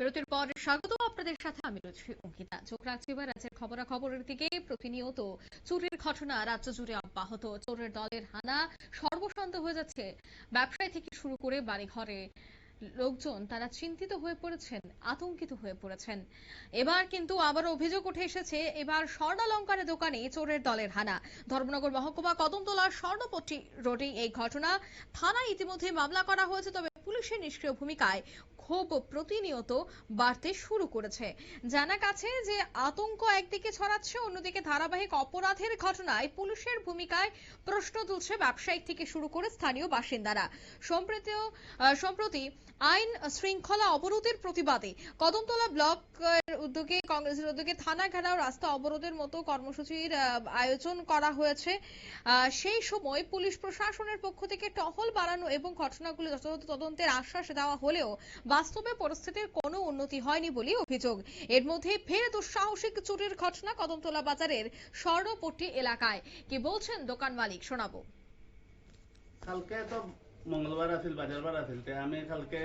বিরতির পর স্বাগত আপনাদের সাথে আমি রয়েছি অঙ্কিতা। চোখ রাখছি এবার রাজ্যের খবরাখবরের দিকে। প্রতিনিয়ত চুরির ঘটনা রাজ্য জুড়ে অব্যাহত। চোরের দলের হানা সর্বশান্ত হয়ে যাচ্ছে। ব্যবসায়ী থেকে শুরু করে বাড়ি ঘরে লোকজন তারা চিন্তিত হয়ে পড়েছেন, আতঙ্কিত হয়ে পড়েছেন। এবার কিন্তু আবার অভিযোগ উঠে এসেছে, এবার স্বর্ণালংকারের দোকানে চোরের দলের হানা। ধর্মনগর মহকুমা কদমতলার স্বর্ণপট্টি রোডে এই ঘটনা। থানায় ইতিমধ্যে মামলা করা হয়েছে, তবে পুলিশের নিষ্ক্রিয় ভূমিকায় ক্ষোভ প্রতিনিয়ত বাড়তে শুরু করেছে। জানা গেছে যে আতঙ্ক একদিকে ছড়াচ্ছে, অন্যদিকে ধারাবাহিক অপরাধের ঘটনায় পুলিশের ভূমিকায় প্রশ্ন তুলছে ব্যবসায়িক থেকে শুরু করে স্থানীয় বাসিন্দারা। সম্প্রতি আইন শৃঙ্খলা অবরোধের প্রতিবাদে কদমতলা ব্লকের উদ্যোগে, কংগ্রেসের উদ্যোগে থানা ঘেরাও, রাস্তা অবরোধের মতো কর্মসূচির আয়োজন করা হয়েছে। সেই সময় পুলিশ প্রশাসনের পক্ষ থেকে টহল বাড়ানো এবং ঘটনাগুলো যথাযথ তদন্তের আশ্বাস দেওয়া হলেও বাস্তবে পরিস্থিতির কোনো উন্নতি হয়নি বলে অভিযোগ। এর মধ্যে ফের দুঃসাহসিক চুরির ঘটনা কদমতলা বাজারের স্বর্ণপট্টি এলাকায়। কি বলছেন দোকান মালিক, শোনাবো। কালকে তো মঙ্গলবার আছিল, বাজারবার আছিল। আমি কালকে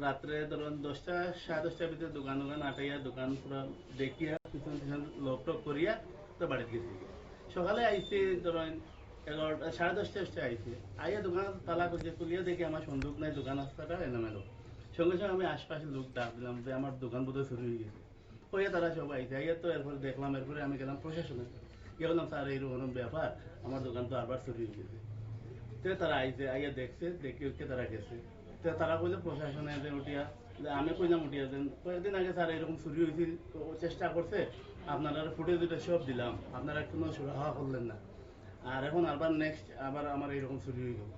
রাত্রে ধরুন 10টা 10:30টার ভিতরে দোকান আটাইয়া দোকান পুরো দেখিয়া পিছন পিছন লকটক করিয়া তো বাড়িতে গেছি। সকালে আইছি ধরুন 11টা 10:30 আইছি। আইয়া দোকান তালা খুলিয়া দেখি আমার সন্দুক নাই, দোকান রাস্তাটা এলোমেলো। সঙ্গে সঙ্গে আমি আশপাশে লোক ডাক দিলাম যে আমার দোকান বোধহয় চুরি হয়ে গেছে। হইয়া তারা সব আইছে। আইয়া তো এরপরে দেখলাম, এরপরে আমি গেলাম প্রশাসনে, গিয়ে বললাম স্যার এইরকম ব্যাপার, আমার দোকান তো আবার চুরি হয়ে গেছে। তারা আইছে, আইয়া দেখছে, দেখে উঠে তারা গেছে। তারা কইলে প্রশাসনে উঠিয়া, আমি কইলাম উঠিয়া দেন কয়েকদিন আগে স্যার এরকম চুরি হয়েছিল, চেষ্টা করছে, আপনারা ফুটেজ দুটো সব দিলাম, আপনারা কোনো সুরাহা করলেন না, আর এখন আবার নেক্সট আবার আমার এইরকম চুরি হয়ে গেল।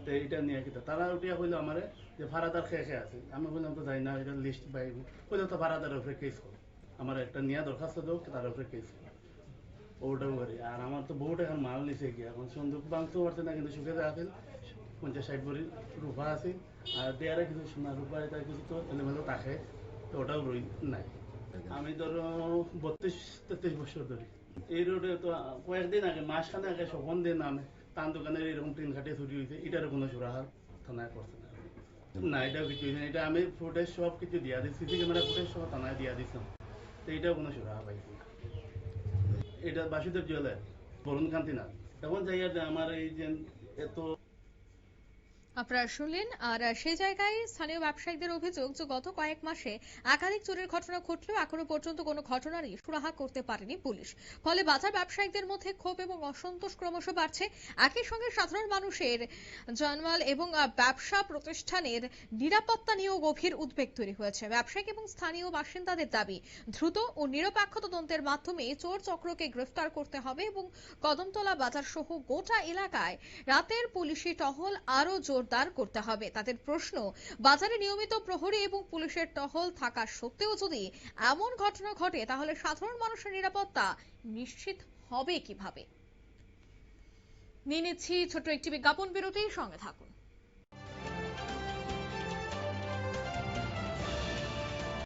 তো এইটা নিয়ে কি তারা উঠিয়া কইলো আমারে যে ভাড়াদার খেয়ে আছে। আমি বললাম তো যাই না, এটা লিস্ট পাইব। কইলো তো ভাড়াদারের উপরে কেস করো, আমার একটা নিয়ে দরখাস্ত দেবো, তার উপরে কেস করো। ওটাও করি। আর আমার তো বহুত এখন মাল নিচে গিয়ে এখন সন্দুক ভাঙতেও পারছে না, কিন্তু সুখে আছে 50-60 ভরি রূপা আছে, আর দেয়ারে কিছু সোনা রূপা এটা কিছু তো এলোমেলো থাকে, তো ওটাও রই নাই। আমি ধরো 32-33 বছর ধরে এই রোডে তো কয়েকদিন আগে, মাসখানে আগে সখন দিন নামে তান দোকানের এরকম টিন খাটিয়ে চুরি হয়েছে, এটারও কোনো সুরাহা থানায় করছে না। না, এটাও কিছু হয়েছে না। এটা আমি ফুটেজ সব কিছু দিয়া দিই, সিসি ক্যামেরা ফুটেজ সব থানায় দিয়া দিচ্ছিলাম, তো এটাও কোনো সুরাহা পাইছি না। এটা বাসুদেব জুয়েলার, বরুণ কান্তিনাথ। তখন যাইয়া আমার এই যে এত আপনারা শুনলেন। আর সেই জায়গায় স্থানীয় ব্যবসায়ীদের অভিযোগ যে গত কয়েক মাসে একাধিক চুরির ঘটনা ঘটলেও এখনো পর্যন্ত কোনো ঘটনারই সুরাহা করতে পারেনি পুলিশ। ফলে বাজার ব্যবসায়ীদের মধ্যে ক্ষোভ এবং অসন্তোষ ক্রমশ বাড়ছে। একই সঙ্গে সাধারণ মানুষের জানমাল এবং ব্যবসা প্রতিষ্ঠানের নিরাপত্তা নিয়েও গভীর উদ্বেগ তৈরি হয়েছে। ব্যবসায়িক এবং স্থানীয় বাসিন্দাদের দাবি, দ্রুত ও নিরপেক্ষ তদন্তের মাধ্যমে চোর চক্রকে গ্রেফতার করতে হবে এবং কদমতলা বাজার সহ গোটা এলাকায় রাতের পুলিশি টহল আরো জোরদার করতে হবে। তাদের প্রশ্ন, বাজারে নিয়মিত প্রহরী এবং পুলিশের টহল থাকা সত্ত্বেও যদি এমন ঘটনা ঘটে, তাহলে সাধারণ মানুষের নিরাপত্তা নিশ্চিত হবে কিভাবে? নিয়ে নিচ্ছি ছোট্ট একটি বিজ্ঞাপন বিরতি, সঙ্গে থাকুন।